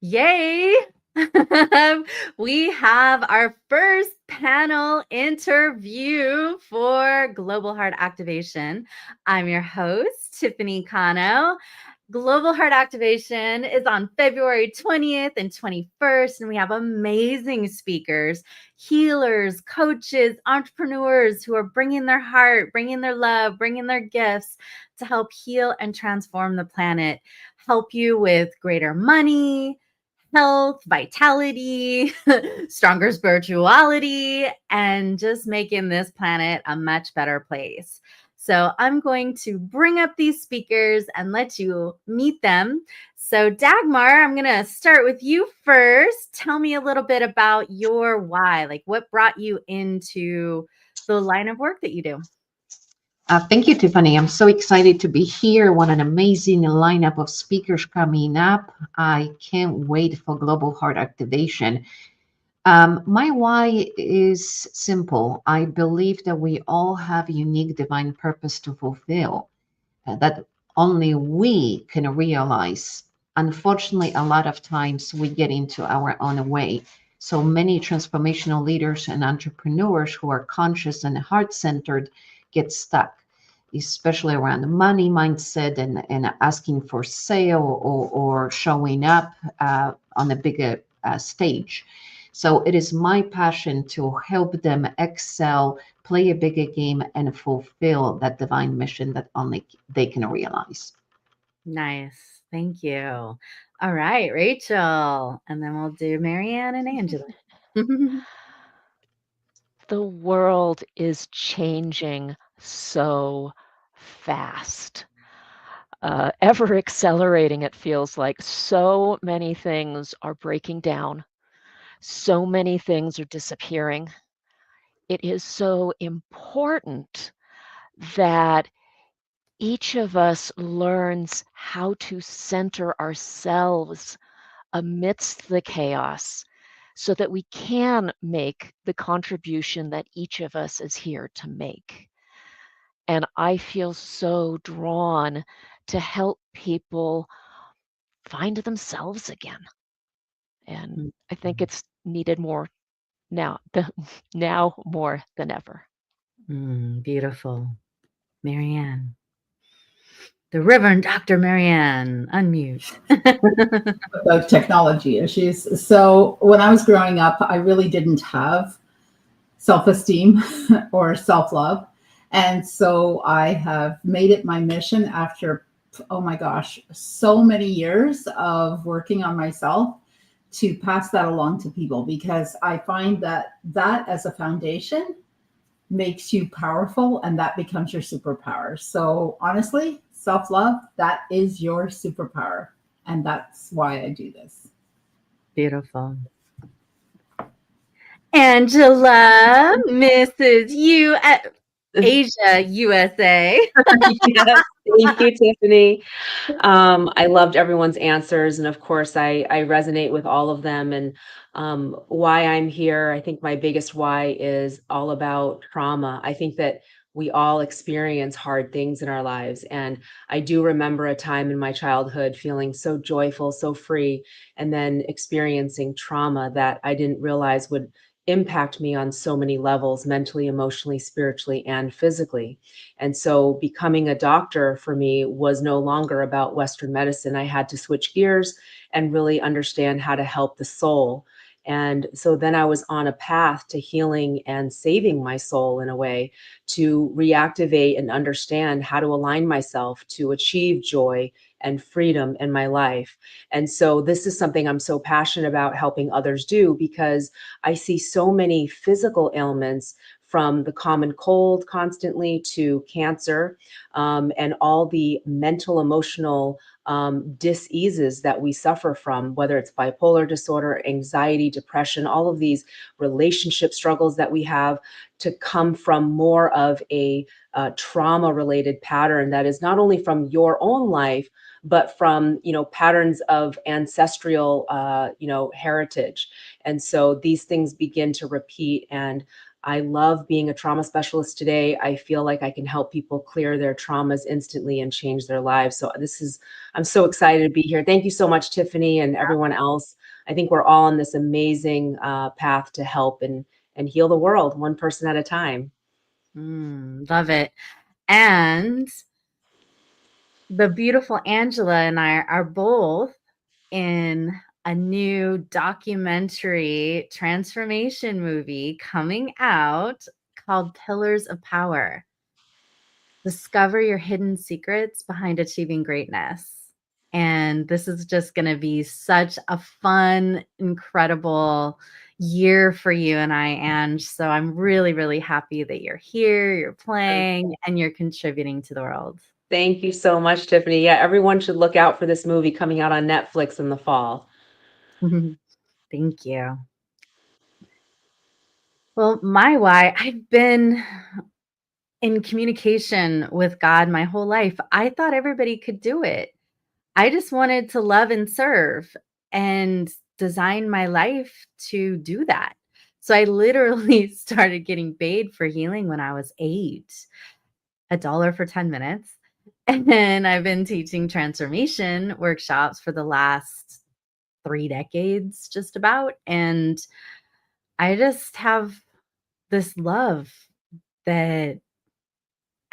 Yay! We have our first panel interview for Global Heart Activation. I'm your host, Tiffany Cano. Global Heart Activation is on February 20th and 21st, and we have amazing speakers, healers, coaches, entrepreneurs who are bringing their heart, bringing their love, bringing their gifts to help heal and transform the planet, help you with greater money, health, vitality, stronger spirituality, and just making this planet a much better place. So I'm going to bring up these speakers and let you meet them. So Dagmar, I'm going to start with you first. Tell me a little bit about your why, like what brought you into the line of work that you do. Thank you, Tiffany. I'm so excited to be here. What an amazing lineup of speakers coming up. I can't wait for Global Heart Activation. My why is simple. I believe that we all have a unique divine purpose to fulfill that only we can realize. Unfortunately, a lot of times we get into our own way. So many transformational leaders and entrepreneurs who are conscious and heart centered get stuck, especially around the money mindset and asking for sale or showing up on a bigger stage. So it is my passion to help them excel, play a bigger game, and fulfill that divine mission that only they can realize. Nice. Thank you. All right, Rachel. And then we'll do Marianne and Angela. The world is changing so fast. Ever accelerating, it feels like. So many things are breaking down. So many things are disappearing. It is so important that each of us learns how to center ourselves amidst the chaos so that we can make the contribution that each of us is here to make. And I feel so drawn to help people find themselves again. And I think it's needed more now, now more than ever. Beautiful. Marianne. The Reverend Dr. Marianne. Unmute. About technology issues. So when I was growing up, I really didn't have self-esteem or self-love. And so I have made it my mission after, oh my gosh, so many years of working on myself to pass that along to people, because I find that that as a foundation makes you powerful and that becomes your superpower. So honestly, self-love, that is your superpower. And that's why I do this. Beautiful. Angela, Mrs. U at Asia, USA. Yes, thank you, Tiffany. I loved everyone's answers, and of course, I resonate with all of them. And why I'm here, I think my biggest why is all about trauma. I think that we all experience hard things in our lives, and I do remember a time in my childhood feeling so joyful, so free, and then experiencing trauma that I didn't realize would impact me on so many levels, mentally, emotionally, spiritually, and physically. And so becoming a doctor for me was no longer about Western medicine. I had to switch gears and really understand how to help the soul. And so then I was on a path to healing and saving my soul in a way, to reactivate and understand how to align myself to achieve joy and freedom in my life. And so this is something I'm so passionate about helping others do, because I see so many physical ailments, from the common cold constantly to cancer, and all the mental, emotional diseases that we suffer from, whether it's bipolar disorder, anxiety, depression, all of these relationship struggles that we have, to come from more of a trauma related pattern that is not only from your own life, but from, patterns of ancestral, heritage. And so these things begin to repeat. And I love being a trauma specialist today. I feel like I can help people clear their traumas instantly and change their lives. So I'm so excited to be here. Thank you so much, Tiffany, and everyone else. I think we're all on this amazing path to help and heal the world, one person at a time. Love it. And the beautiful Angela and I are both in a new documentary transformation movie coming out called Pillars of Power. Discover your hidden secrets behind achieving greatness. And this is just going to be such a fun, incredible year for you and I, Ange. So I'm really, really happy that you're here, you're playing, and you're contributing to the world. Thank you so much, Tiffany. Yeah, everyone should look out for this movie coming out on Netflix in the fall. Thank you. Well, my why, I've been in communication with God my whole life. I thought everybody could do it. I just wanted to love and serve and design my life to do that. So I literally started getting paid for healing when I was 8, $1 for 10 minutes. And I've been teaching transformation workshops for the last 3 decades, just about. And I just have this love that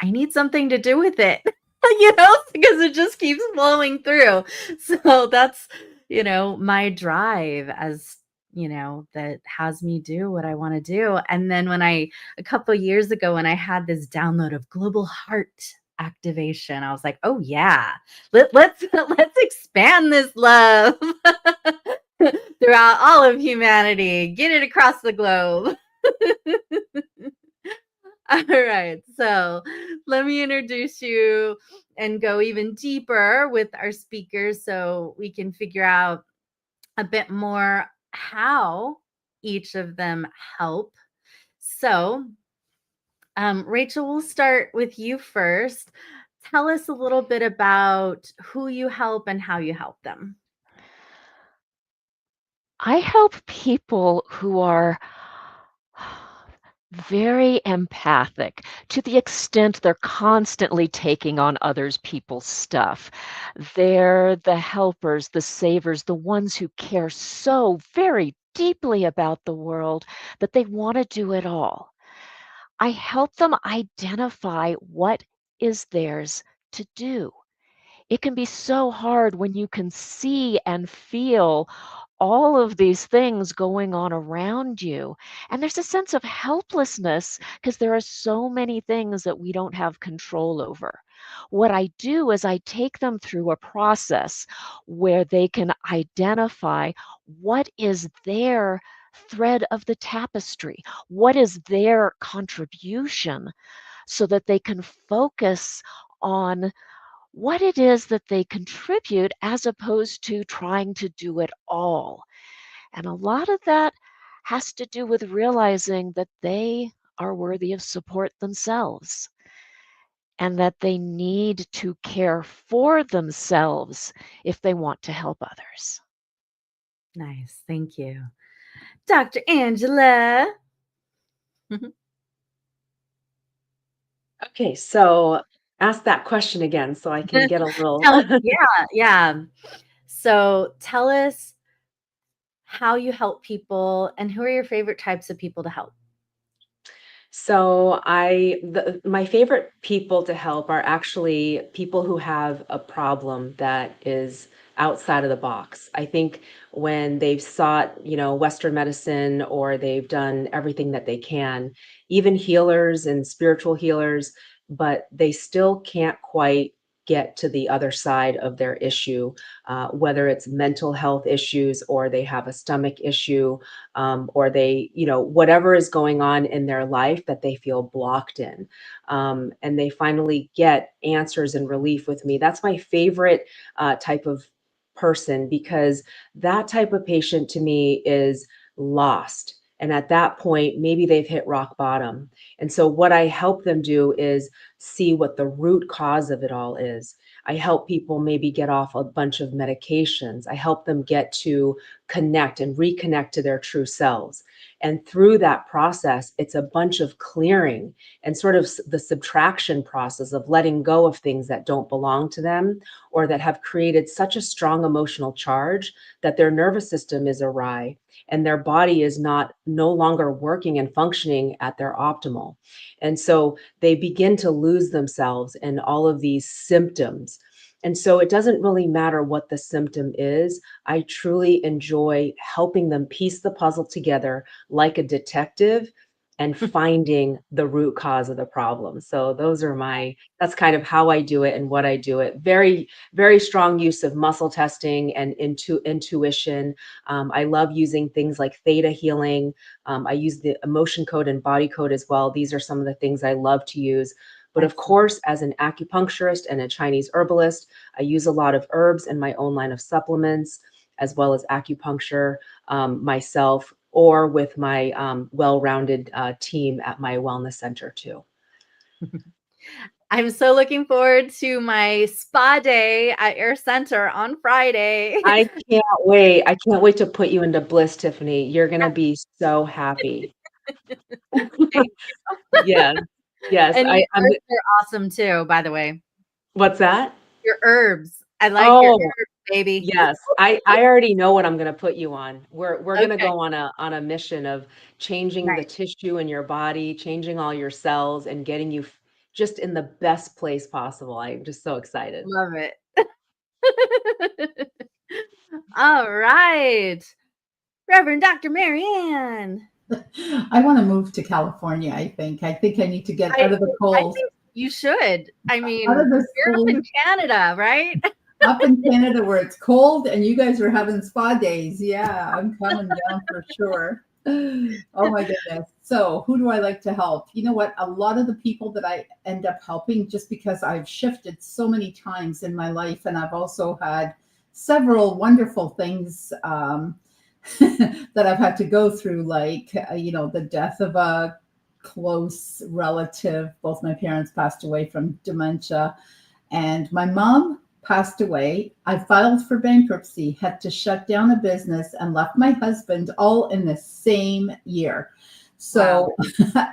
I need something to do with it, because it just keeps flowing through. So that's, my drive that has me do what I want to do. And then a couple of years ago, when I had this download of global heart activation, I was like, oh yeah, let's expand this love throughout all of humanity, get it across the globe. All right. So let me introduce you and go even deeper with our speakers so we can figure out a bit more how each of them help. So, Rachel, we'll start with you first. Tell us a little bit about who you help and how you help them. I help people who are very empathic to the extent they're constantly taking on others people's stuff. They're the helpers, the savers, the ones who care so very deeply about the world that they want to do it all. I help them identify what is theirs to do. It can be so hard when you can see and feel all of these things going on around you. And there's a sense of helplessness because there are so many things that we don't have control over. What I do is I take them through a process where they can identify what is their thread of the tapestry, what is their contribution, so that they can focus on what it is that they contribute as opposed to trying to do it all. And a lot of that has to do with realizing that they are worthy of support themselves and that they need to care for themselves if they want to help others. Nice. Thank you. Dr. Angela. Okay, so ask that question again so I can get a little. Yeah. So tell us how you help people and who are your favorite types of people to help? So my favorite people to help are actually people who have a problem that is outside of the box. I think when they've sought, Western medicine or they've done everything that they can, even healers and spiritual healers, but they still can't quite get to the other side of their issue, whether it's mental health issues or they have a stomach issue, or they, whatever is going on in their life that they feel blocked in. And they finally get answers and relief with me. That's my favorite type of person, because that type of patient to me is lost. And at that point, maybe they've hit rock bottom. And so what I help them do is see what the root cause of it all is. I help people maybe get off a bunch of medications. I help them get to connect and reconnect to their true selves. And through that process, it's a bunch of clearing and sort of the subtraction process of letting go of things that don't belong to them or that have created such a strong emotional charge that their nervous system is awry and their body is not no longer working and functioning at their optimal. And so they begin to lose themselves in all of these symptoms. And so it doesn't really matter what the symptom is. I truly enjoy helping them piece the puzzle together like a detective and finding the root cause of the problem. So that's kind of how I do it and what I do it. Very, very strong use of muscle testing and intuition. I love using things like theta healing. I use the emotion code and body code as well. These are some of the things I love to use. But of course, as an acupuncturist and a Chinese herbalist, I use a lot of herbs in my own line of supplements, as well as acupuncture myself, or with my well-rounded team at my wellness center too. I'm so looking forward to my spa day at your center on Friday. I can't wait. I can't wait to put you into bliss, Tiffany. You're going to be so happy. Yes. Yes. And your herbs are awesome too, by the way. What's that? Your herbs. I like your herbs, baby. Yes. I already know what I'm going to put you on. We're going to go on a mission of changing the tissue in your body, changing all your cells and getting you just in the best place possible. I'm just so excited. Love it. All right. Reverend Dr. Marianne. I want to move to California, I think. I think I need to get out of the cold. I think you should. I mean, out of this you're up in Canada, right? Up in Canada where it's cold and you guys are having spa days. Yeah, I'm coming down for sure. Oh my goodness. So who do I like to help? You know what? A lot of the people that I end up helping, just because I've shifted so many times in my life, and I've also had several wonderful things that I've had to go through, like, the death of a close relative. Both my parents passed away from dementia, and my mom passed away. I filed for bankruptcy, had to shut down a business, and left my husband all in the same year. So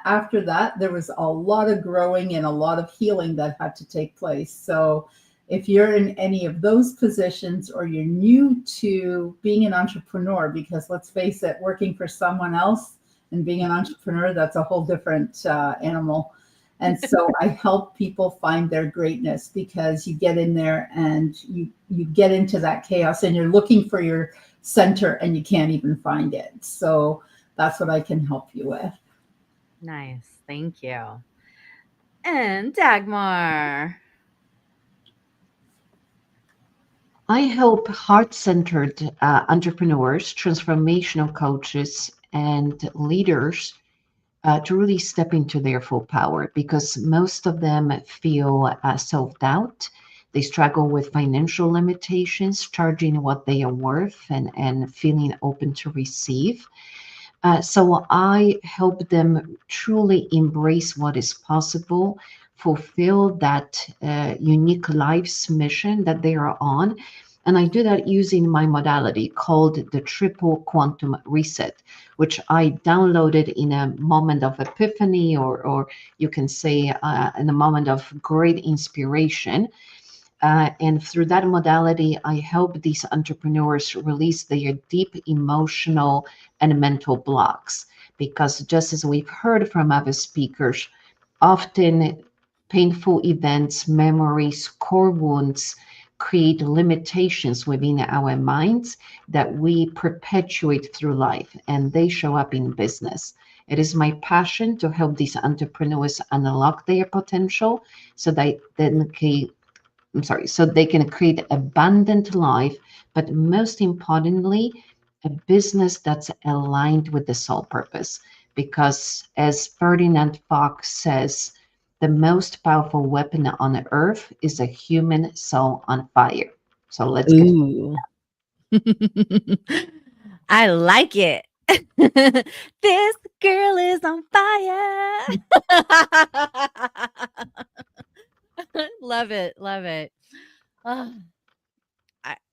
after that, there was a lot of growing and a lot of healing that had to take place. So if you're in any of those positions or you're new to being an entrepreneur, because let's face it, working for someone else and being an entrepreneur, that's a whole different animal. And so I help people find their greatness, because you get in there and you get into that chaos and you're looking for your center and you can't even find it. So that's what I can help you with. Nice. Thank you. And Dagmar. I help heart-centered entrepreneurs, transformational coaches, and leaders to really step into their full power, because most of them feel self-doubt. They struggle with financial limitations, charging what they are worth, and feeling open to receive. So I help them truly embrace what is possible, fulfill that unique life's mission that they are on. And I do that using my modality called the Triple Quantum Reset, which I downloaded in a moment of epiphany, or you can say in a moment of great inspiration. And through that modality, I help these entrepreneurs release their deep emotional and mental blocks. Because just as we've heard from other speakers, often painful events, memories, core wounds create limitations within our minds that we perpetuate through life, and they show up in business. It is my passion to help these entrepreneurs unlock their potential so that so they can create abundant life, but most importantly, a business that's aligned with the soul purpose. Because as Ferdinand Fox says, the most powerful weapon on earth is a human soul on fire. So let's get. I like it. This girl is on fire. Love it. Love it. Ah,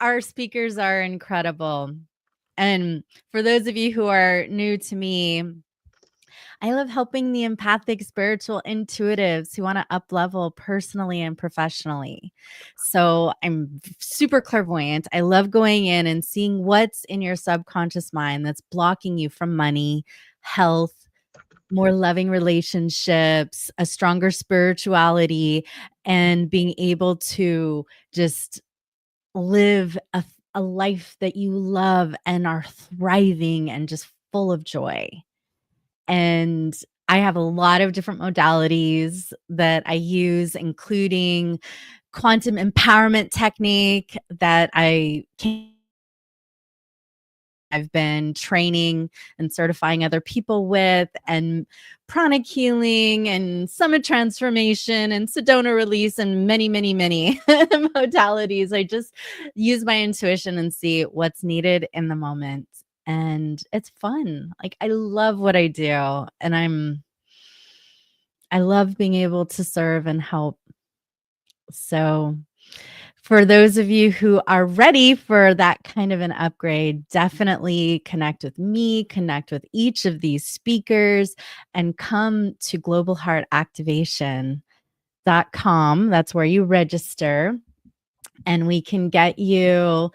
our speakers are incredible. And for those of you who are new to me, I love helping the empathic, spiritual intuitives who want to up level personally and professionally. So I'm super clairvoyant. I love going in and seeing what's in your subconscious mind that's blocking you from money, health, more loving relationships, a stronger spirituality, and being able to just live a life that you love and are thriving and just full of joy. And I have a lot of different modalities that I use, including quantum empowerment technique that I've been training and certifying other people with, and pranic healing and summit transformation and Sedona release and many, many, many modalities. I just use my intuition and see what's needed in the moment. And it's fun. Like, I love what I do. And I love being able to serve and help. So for those of you who are ready for that kind of an upgrade, definitely connect with me, connect with each of these speakers, and come to globalheartactivation.com. That's where you register, and we can get you,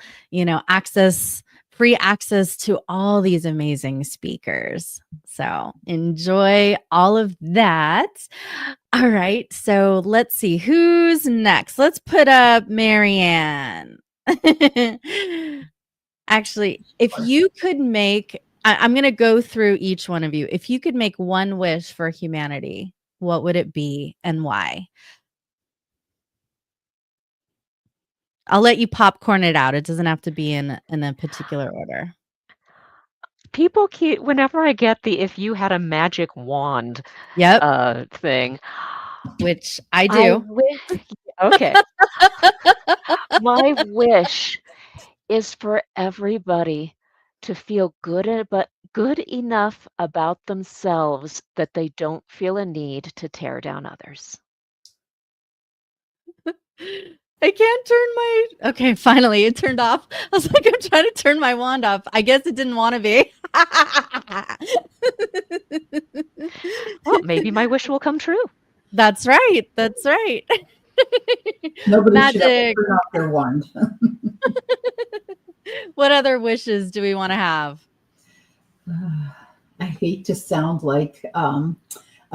free access to all these amazing speakers. So enjoy all of that. All right. So let's see who's next. Let's put up Marianne. Actually, if you could I'm going to go through each one of you. If you could make one wish for humanity, what would it be and why? I'll let you popcorn it out. It doesn't have to be in a particular order. People keep whenever I get the "if you had a magic wand" Yep, thing, which I I do. wish okay. My wish is for everybody to feel but good enough about themselves that they don't feel a need to tear down others. I can't turn my okay, finally it turned off. I was like, I'm trying to turn my wand off. I guess it didn't want to be. Well, maybe my wish will come true. That's right. That's right. Nobody should ever Magic. turn off their wand. What other wishes do we want to have? I hate to sound like a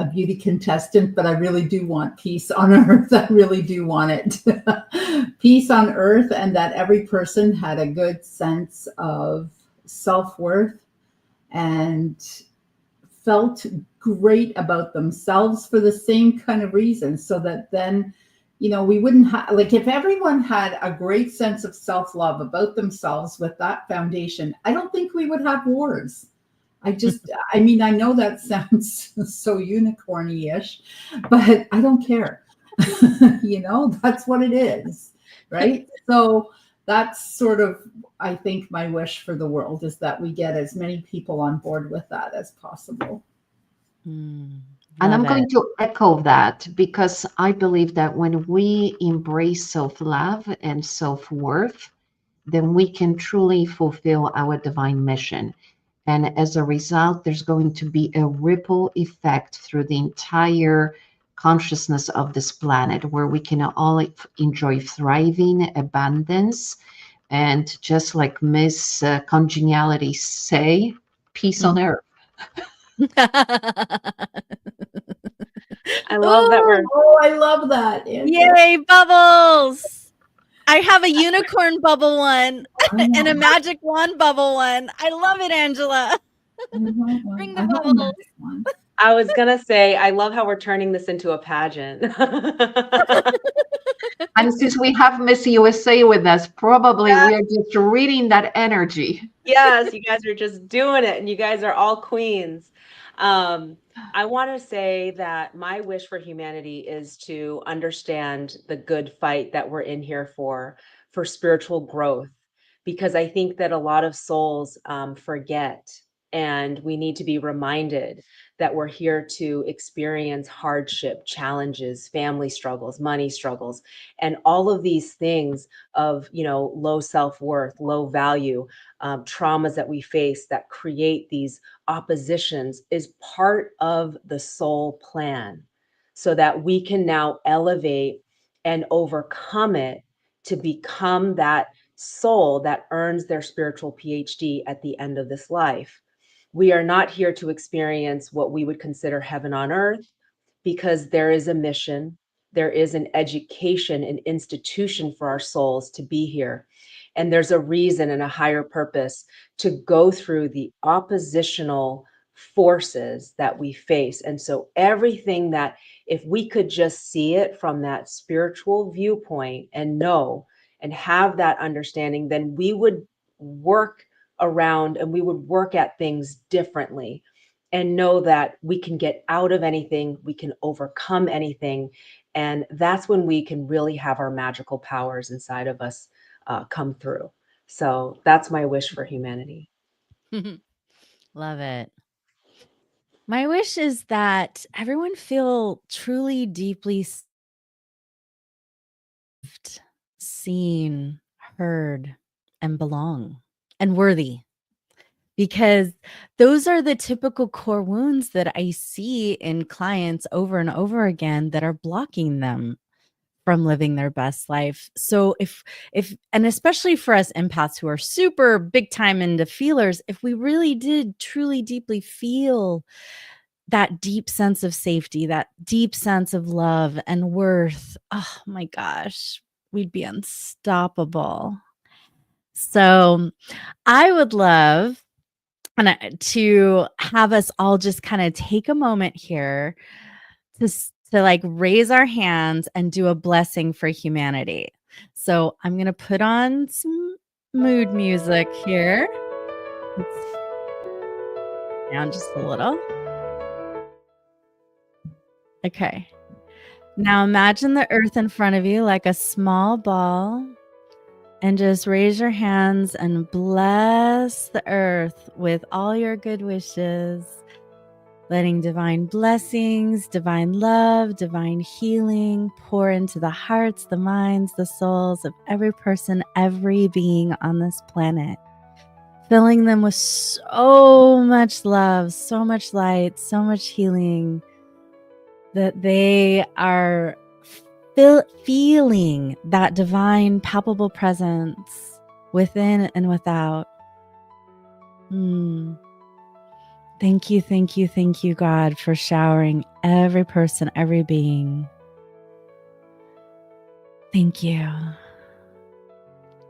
beauty contestant, but I really do want peace on earth. I really do want it. Peace on earth, and that every person had a good sense of self-worth and felt great about themselves for the same kind of reasons, so that then we wouldn't have, like, if everyone had a great sense of self-love about themselves with that foundation, I don't think we would have wars. I mean, I know that sounds so unicorny-ish, but I don't care. That's what it is, right? So that's sort of, I think, my wish for the world is that we get as many people on board with that as possible. And I'm going to echo that, because I believe that when we embrace self-love and self-worth, then we can truly fulfill our divine mission. And as a result, there's going to be a ripple effect through the entire consciousness of this planet, where we can all enjoy thriving, abundance, and just like Miss Congeniality say, peace on earth. I love that we're Oh, I love that. Yay, bubbles! I have a unicorn bubble one and a magic wand bubble one. I love it, Angela. Bring the bubbles. I was gonna say, I love how we're turning this into a pageant. And since we have Miss USA with us, probably we are just reading that energy. Yes, you guys are just doing it, and you guys are all queens. I want to say that my wish for humanity is to understand the good fight that we're in here for spiritual growth, because I think that a lot of souls forget And we need to be reminded that we're here to experience hardship, challenges, family struggles, money struggles, and all of these things of, low self-worth, low value, traumas that we face that create these oppositions is part of the soul plan, so that we can now elevate and overcome it to become that soul that earns their spiritual PhD at the end of this life. We are not here to experience what we would consider heaven on earth, because there is a mission, there is an education, an institution for our souls to be here. And there's a reason and a higher purpose to go through the oppositional forces that we face. And so, everything that, if we could just see it from that spiritual viewpoint and know and have that understanding, then we would work around and we would work at things differently, and know that we can get out of anything, we can overcome anything. And that's when we can really have our magical powers inside of us come through. So that's my wish for humanity. Love it. My wish is that everyone feel truly deeply seen, heard, and belong and worthy, because those are the typical core wounds that I see in clients over and over again that are blocking them from living their best life. So if and especially for us empaths who are super big time into feelers, if we really did truly deeply feel that deep sense of safety, that deep sense of love and worth, oh my gosh, we'd be unstoppable. So I would love to have us all just kind of take a moment here to like raise our hands and do a blessing for humanity. So I'm going to put on some mood music here. Let's down just a little. Okay. Now imagine the earth in front of you like a small ball, and just raise your hands and bless the earth with all your good wishes, letting divine blessings, divine love, divine healing pour into the hearts, the minds, the souls of every person, every being on this planet, filling them with so much love, so much light, so much healing, that they are feeling that divine, palpable presence within and without. Thank you, thank you, thank you, God, for showering every person, every being. Thank you.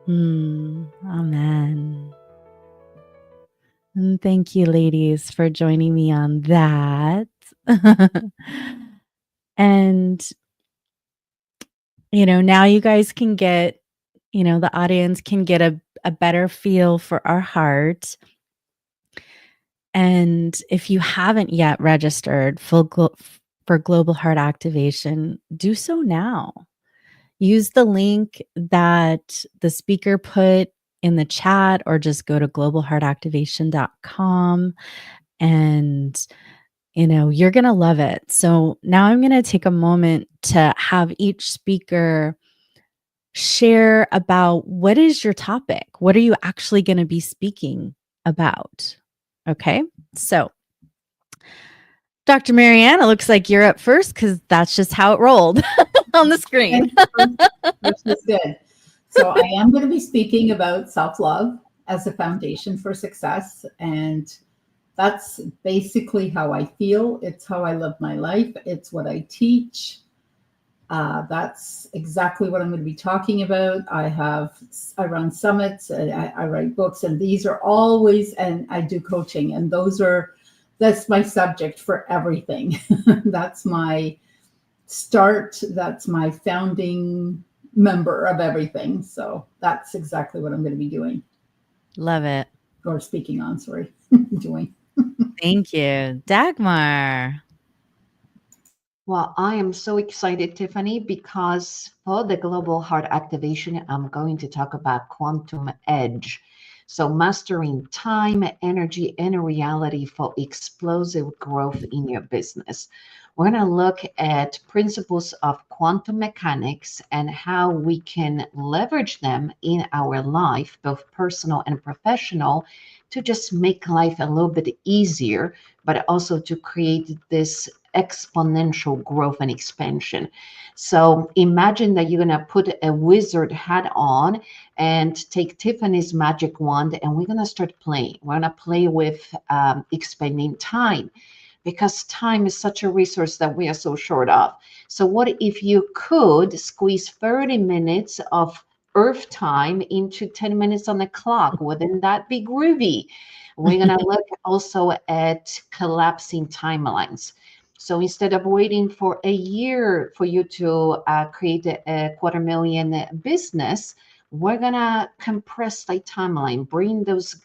Amen. And thank you, ladies, for joining me on that. And, now you guys can get, the audience can get a better feel for our heart. And if you haven't yet registered for Global Heart Activation, do so now. Use the link that the speaker put in the chat, or just go to globalheartactivation.com, and you're going to love it. So now I'm going to take a moment to have each speaker share about what is your topic? What are you actually going to be speaking about? Okay, so Dr. Marianne, it looks like you're up first, because that's just how it rolled on the screen. Which is good. So I am going to be speaking about self-love as a foundation for success. And that's basically how I feel. It's how I live my life. It's what I teach. That's exactly what I'm going to be talking about. I run summits, I write books, and these are always, and I do coaching, and that's my subject for everything. That's my start. That's my founding member of everything. So that's exactly what I'm going to be doing. Love it. Or speaking on, sorry, doing. Thank you. Dagmar. Well, I am so excited, Tiffany, because for the Global Heart Activation, I'm going to talk about quantum edge. So mastering time, energy, and reality for explosive growth in your business. We're going to look at principles of quantum mechanics and how we can leverage them in our life, both personal and professional, to just make life a little bit easier, but also to create this exponential growth and expansion. So imagine that you're going to put a wizard hat on and take Tiffany's magic wand, and we're going to start playing. We're going to play with expanding time, because time is such a resource that we are so short of. So, what if you could squeeze 30 minutes of Earth time into 10 minutes on the clock? Wouldn't that be groovy? We're going to look also at collapsing timelines. So instead of waiting for a year for you to create a $250,000 business, we're going to compress the timeline, bring those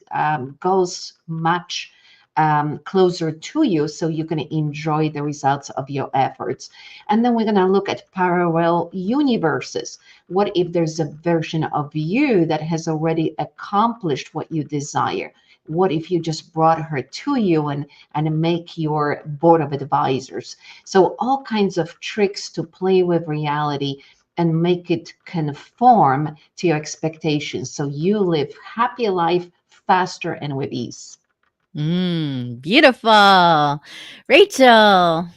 goals much closer to you so you can enjoy the results of your efforts. And then we're going to look at parallel universes. What if there's a version of you that has already accomplished what you desire? What if you just brought her to you and make your board of advisors? So all kinds of tricks to play with reality and make it conform to your expectations so you live happy life faster and with ease. Beautiful. Rachel.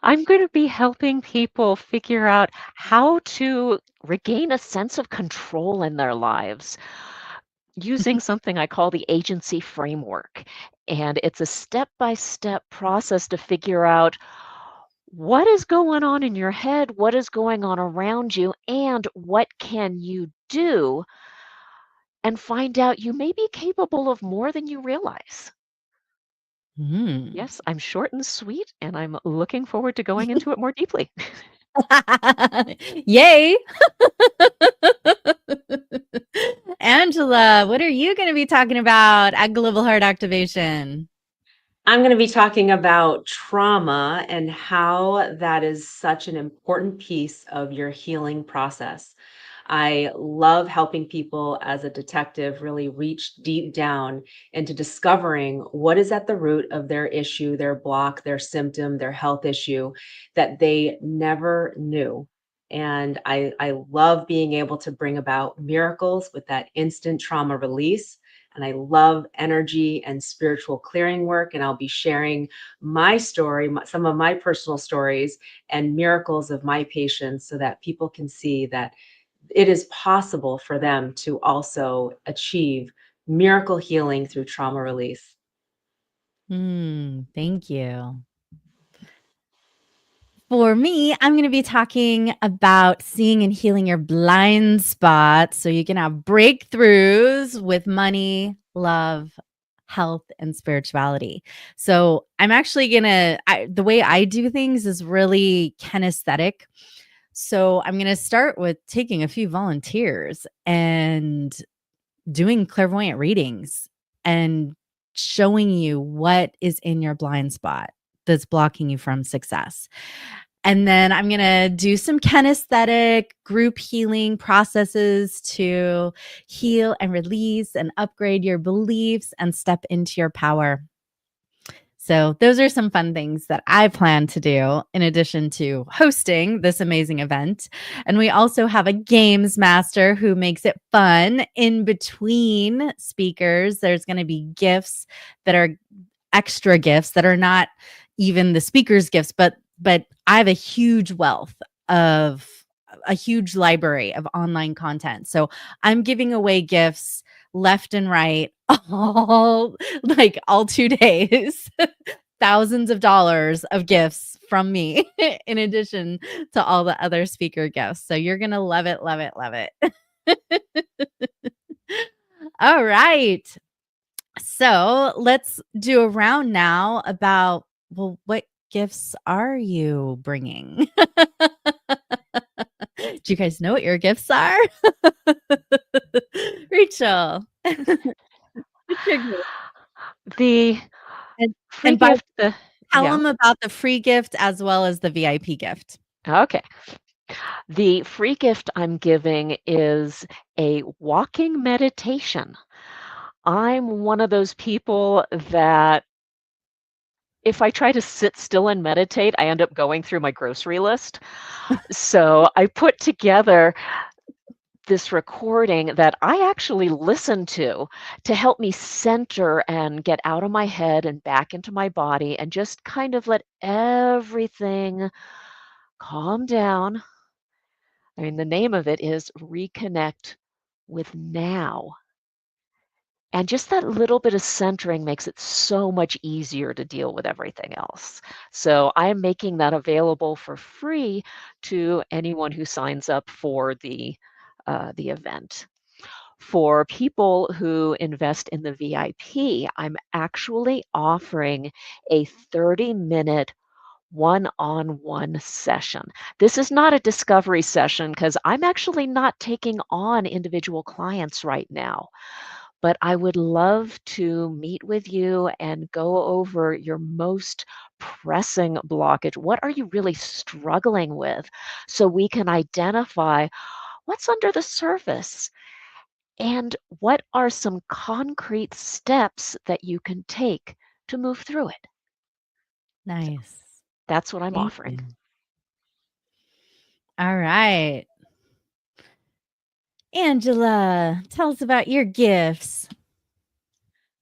I'm going to be helping people figure out how to regain a sense of control in their lives using something I call the agency framework. And it's a step-by-step process to figure out what is going on in your head, what is going on around you, and what can you do, and find out you may be capable of more than you realize. Yes, I'm short and sweet, and I'm looking forward to going into it more deeply. Yay. Angela, what are you going to be talking about at Global Heart Activation? I'm going to be talking about trauma and how that is such an important piece of your healing process. I love helping people as a detective really reach deep down into discovering what is at the root of their issue, their block, their symptom, their health issue that they never knew. And I love being able to bring about miracles with that instant trauma release. And I love energy and spiritual clearing work. And I'll be sharing my story, some of my personal stories and miracles of my patients so that people can see that it is possible for them to also achieve miracle healing through trauma release. Thank you. For me, I'm going to be talking about seeing and healing your blind spots so you can have breakthroughs with money, love, health, and spirituality. So I'm actually going to, the way I do things is really kinesthetic. So I'm going to start with taking a few volunteers and doing clairvoyant readings and showing you what is in your blind spot that's blocking you from success. And then I'm going to do some kinesthetic group healing processes to heal and release and upgrade your beliefs and step into your power. So those are some fun things that I plan to do in addition to hosting this amazing event. And we also have a games master who makes it fun in between speakers. There's going to be gifts that are extra gifts that are not even the speaker's gifts, but I have a huge wealth of a huge library of online content. So I'm giving away gifts left and right all 2 days. Thousands of dollars of gifts from me in addition to all the other speaker gifts. So you're going to love it, love it, love it. All right. So let's do a round now about, well, what gifts are you bringing? Do you guys know what your gifts are? Rachel. The and, free tell gift, them about the free gift as well as the VIP gift. Okay. The free gift I'm giving is a walking meditation. I'm one of those people that if I try to sit still and meditate, I end up going through my grocery list. So I put together this recording that I actually listen to help me center and get out of my head and back into my body and just kind of let everything calm down. I mean, the name of it is Reconnect with Now. And just that little bit of centering makes it so much easier to deal with everything else. So I'm making that available for free to anyone who signs up for the event. For people who invest in the VIP, I'm actually offering a 30-minute one-on-one session. This is not a discovery session because I'm actually not taking on individual clients right now, but I would love to meet with you and go over your most pressing blockage. What are you really struggling with? So we can identify what's under the surface and what are some concrete steps that you can take to move through it. Nice. That's what I'm Thank offering. you. All right. Angela, tell us about your gifts.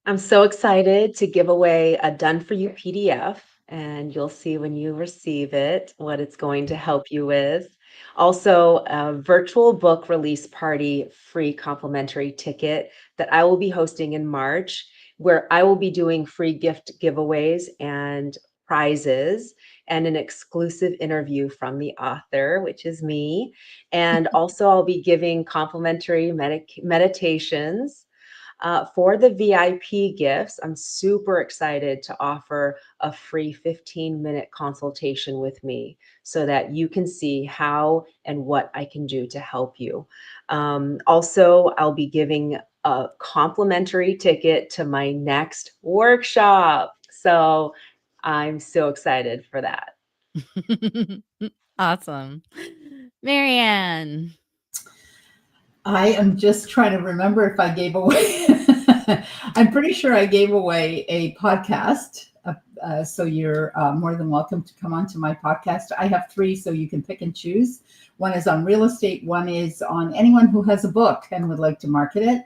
I'm so excited to give away a done for you PDF, and you'll see when you receive it what it's going to help you with. Also, a virtual book release party free complimentary ticket that I will be hosting in March, where I will be doing free gift giveaways and prizes and an exclusive interview from the author, which is me. And also, I'll be giving complimentary meditations for the VIP gifts. I'm super excited to offer a free 15-minute consultation with me so that you can see how and what I can do to help you. Also, I'll be giving a complimentary ticket to my next workshop. So I'm so excited for that. Awesome. Marianne. I am just trying to remember if I gave away. I'm pretty sure I gave away a podcast. So you're more than welcome to come onto my podcast. I have three, so you can pick and choose. One is on real estate. One is on anyone who has a book and would like to market it.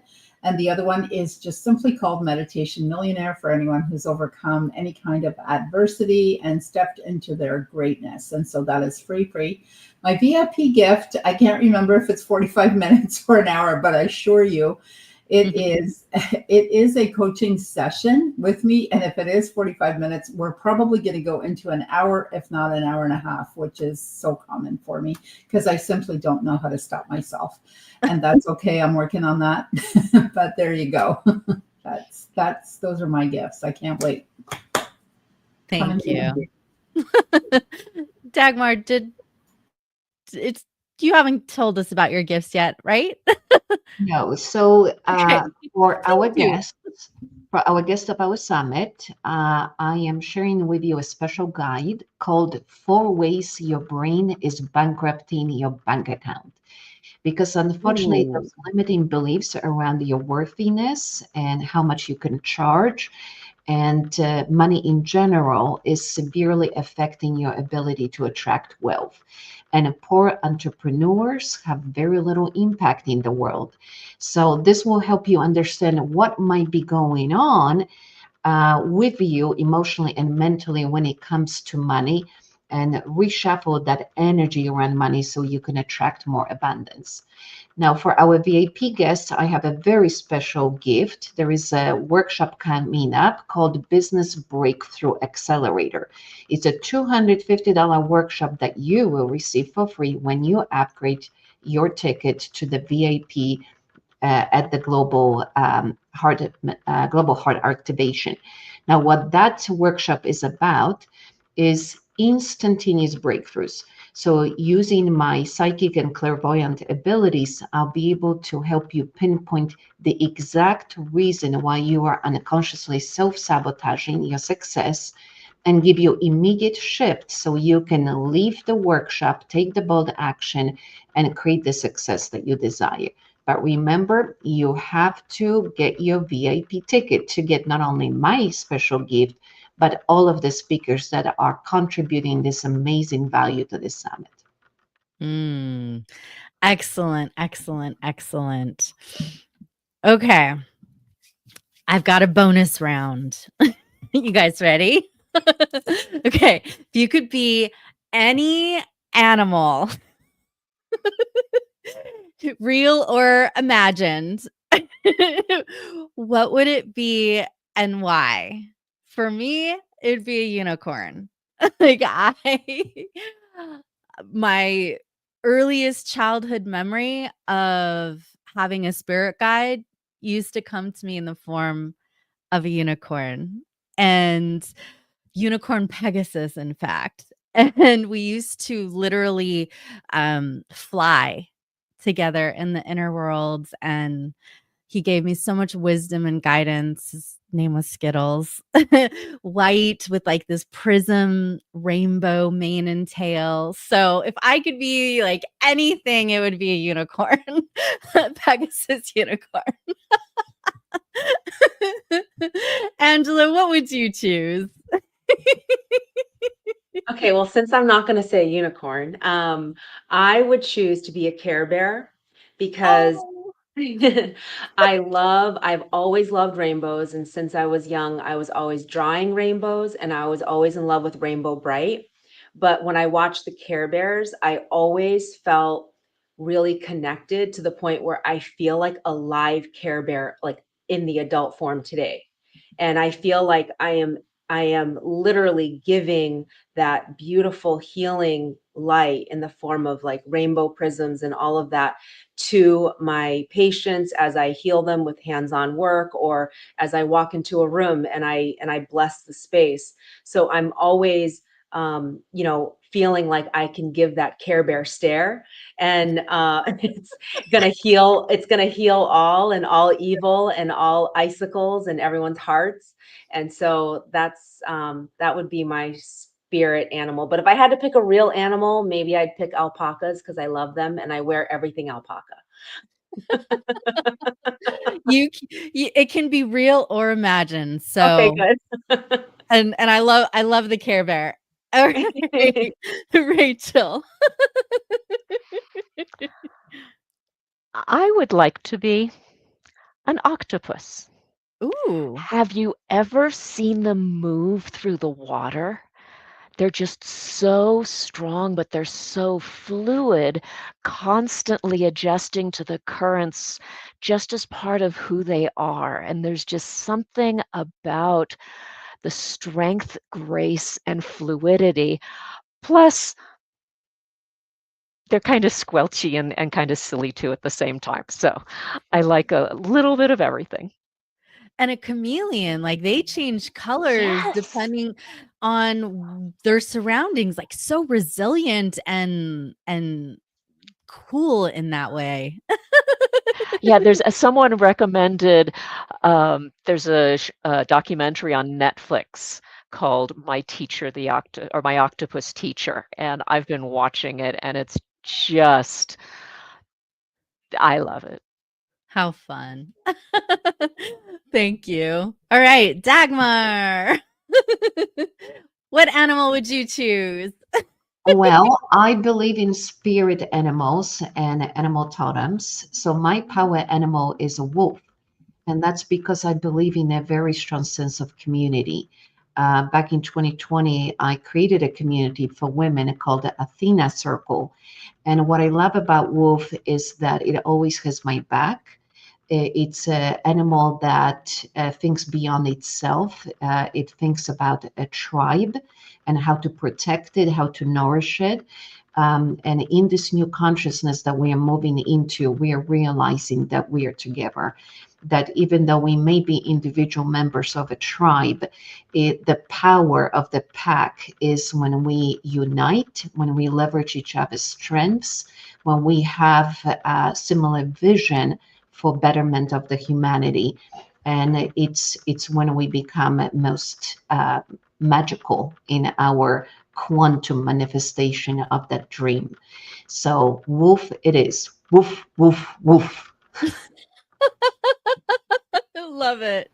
And the other one is just simply called Meditation Millionaire for anyone who's overcome any kind of adversity and stepped into their greatness. And so that is free. My VIP gift, I can't remember if it's 45 minutes or an hour, but I assure you it is a coaching session with me. And if it is 45 minutes, we're probably going to go into an hour, if not an hour and a half, which is so common for me because I simply don't know how to stop myself. And that's okay. I'm working on that. But there you go. Those are my gifts. I can't wait. Thank you. Dagmar, you haven't told us about your gifts yet, right? No. So Okay. for our Thank you. guests, of our summit, I am sharing with you a special guide called 4 Ways Your Brain is Bankrupting Your Bank Account. Because unfortunately, Ooh. those limiting beliefs around your worthiness and how much you can charge and money in general is severely affecting your ability to attract wealth. And poor entrepreneurs have very little impact in the world. So, this will help you understand what might be going on with you emotionally and mentally when it comes to money and reshuffle that energy around money so you can attract more abundance. Now, for our VIP guests, I have a very special gift. There is a workshop coming up called Business Breakthrough Accelerator. It's a $250 workshop that you will receive for free when you upgrade your ticket to the VIP at the Global Heart Activation. Now, what that workshop is about is instantaneous breakthroughs. So, using my psychic and clairvoyant abilities, I'll be able to help you pinpoint the exact reason why you are unconsciously self sabotaging your success and give you immediate shift so you can leave the workshop, take the bold action, and create the success that you desire. But remember, you have to get your VIP ticket to get not only my special gift, but all of the speakers that are contributing this amazing value to this summit. Mm. Excellent, excellent, excellent. Okay. I've got a bonus round. You guys ready? Okay. If you could be any animal, real or imagined, what would it be and why? For me, it'd be a unicorn. Like my earliest childhood memory of having a spirit guide used to come to me in the form of a unicorn, and unicorn Pegasus, in fact. And we used to literally fly together in the inner worlds, and he gave me so much wisdom and guidance. His name was Skittles. White with like this prism rainbow mane and tail. So if I could be like anything, it would be a unicorn. Pegasus unicorn. Angela, what would you choose? Okay, well, since I'm not going to say unicorn, I would choose to be a Care Bear because Oh. I've always loved rainbows. And since I was young, I was always drawing rainbows and I was always in love with Rainbow Bright. But when I watched the Care Bears, I always felt really connected to the point where I feel like a live Care Bear, like in the adult form today. And I feel like I am literally giving that beautiful healing light in the form of like rainbow prisms and all of that to my patients as I heal them with hands-on work, or as I walk into a room and I bless the space. So I'm always feeling like I can give that Care Bear stare, and it's gonna heal all and all evil and all icicles and everyone's hearts. And so that would be my spirit animal. But if I had to pick a real animal, maybe I'd pick alpacas because I love them and I wear everything alpaca. It can be real or imagined. Okay, So good. and I love the Care Bear. All right. Rachel. I would like to be an octopus. Ooh. Have you ever seen them move through the water? They're just so strong, but they're so fluid, constantly adjusting to the currents just as part of who they are. And there's just something about the strength, grace, and fluidity. Plus, they're kind of squelchy and kind of silly too at the same time. So I like a little bit of everything. And a chameleon, like they change colors Yes. depending on their surroundings, like so resilient and cool in that way. Yeah, there's someone recommended, there's a documentary on Netflix called My Teacher, My Octopus Teacher, and I've been watching it, and it's just, I love it. How fun. Thank you. All right, Dagmar. What animal would you choose? Well, I believe in spirit animals and animal totems. So my power animal is a wolf. And that's because I believe in a very strong sense of community. Back in 2020, I created a community for women called the Athena Circle. And what I love about wolf is that it always has my back. It's an animal that thinks beyond itself. It thinks about a tribe and how to protect it, how to nourish it. And in this new consciousness that we are moving into, we are realizing that we are together. That even though we may be individual members of a tribe, the power of the pack is when we unite, when we leverage each other's strengths, when we have a similar vision for betterment of the humanity. And it's when we become most magical in our quantum manifestation of that dream. So woof it is. Woof, woof, woof. I love it.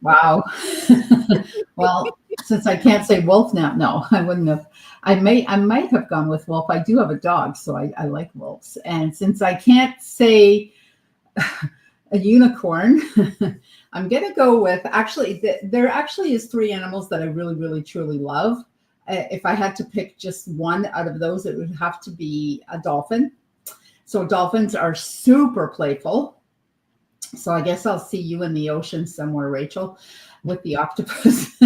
Wow. Well, since I can't say wolf now, no, I wouldn't have. I might have gone with wolf. I do have a dog, so I like wolves. And since I can't say a unicorn, I'm gonna go with actually. There actually is three animals that I really, really, truly love. If I had to pick just one out of those, it would have to be a dolphin. So dolphins are super playful. So I guess I'll see you in the ocean somewhere, Rachel, with the octopus.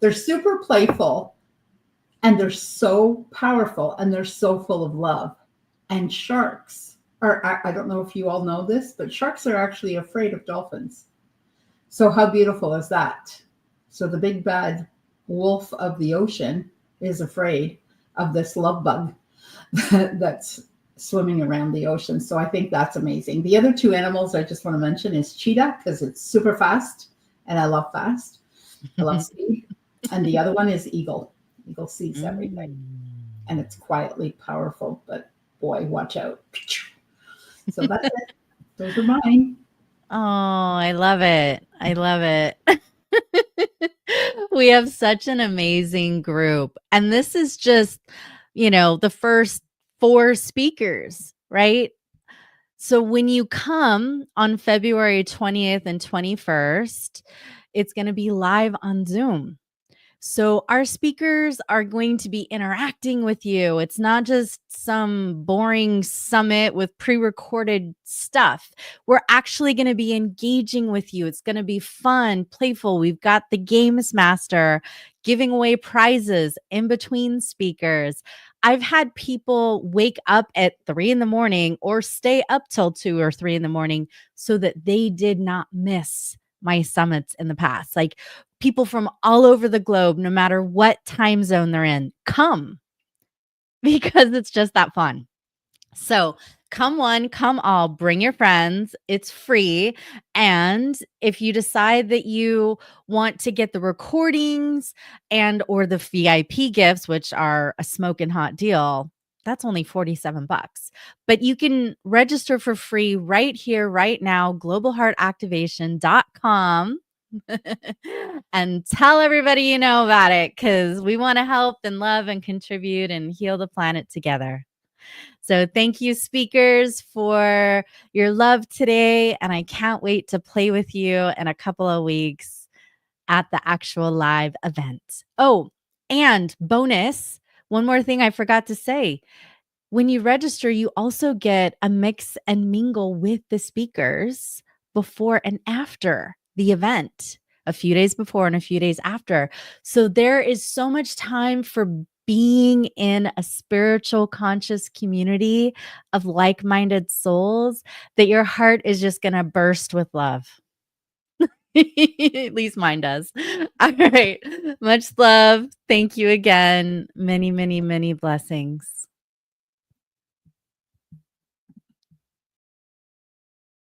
They're super playful and they're so powerful and they're so full of love. And sharks are, I don't know if you all know this, but sharks are actually afraid of dolphins. So how beautiful is that? So the big bad wolf of the ocean is afraid of this love bug that's swimming around the ocean. So I think that's amazing. The other two animals I just want to mention is cheetah, because it's super fast and I love fast. I love speed. And the other one is eagle. Eagle sees everything and it's quietly powerful, but boy, watch out. So that's it. Those are mine. Oh, I love it. I love it. We have such an amazing group. And this is just, the first 4 speakers, right? So when you come on February 20th and 21st, it's going to be live on Zoom. So our speakers are going to be interacting with you. It's not just some boring summit with pre-recorded stuff. We're actually going to be engaging with you. It's going to be fun, playful. We've got the Games Master giving away prizes in between speakers. I've had people wake up at 3 a.m. or stay up till 2 or 3 a.m. so that they did not miss my summits in the past. Like, people from all over the globe, no matter what time zone they're in, come, because it's just that fun. So come one, come all, bring your friends. It's free. And if you decide that you want to get the recordings and or the VIP gifts, which are a smoking hot deal, that's only $47. But you can register for free right here, right now, globalheartactivation.com. And tell everybody you know about it, because we want to help and love and contribute and heal the planet together. So thank you, speakers, for your love today. And I can't wait to play with you in a couple of weeks at the actual live event. Oh, and bonus, one more thing I forgot to say. When you register, you also get a mix and mingle with the speakers before and after the event, a few days before and a few days after. So there is so much time for being in a spiritual, conscious community of like-minded souls that your heart is just going to burst with love. At least mine does. All right. Much love. Thank you again. Many, many, many blessings.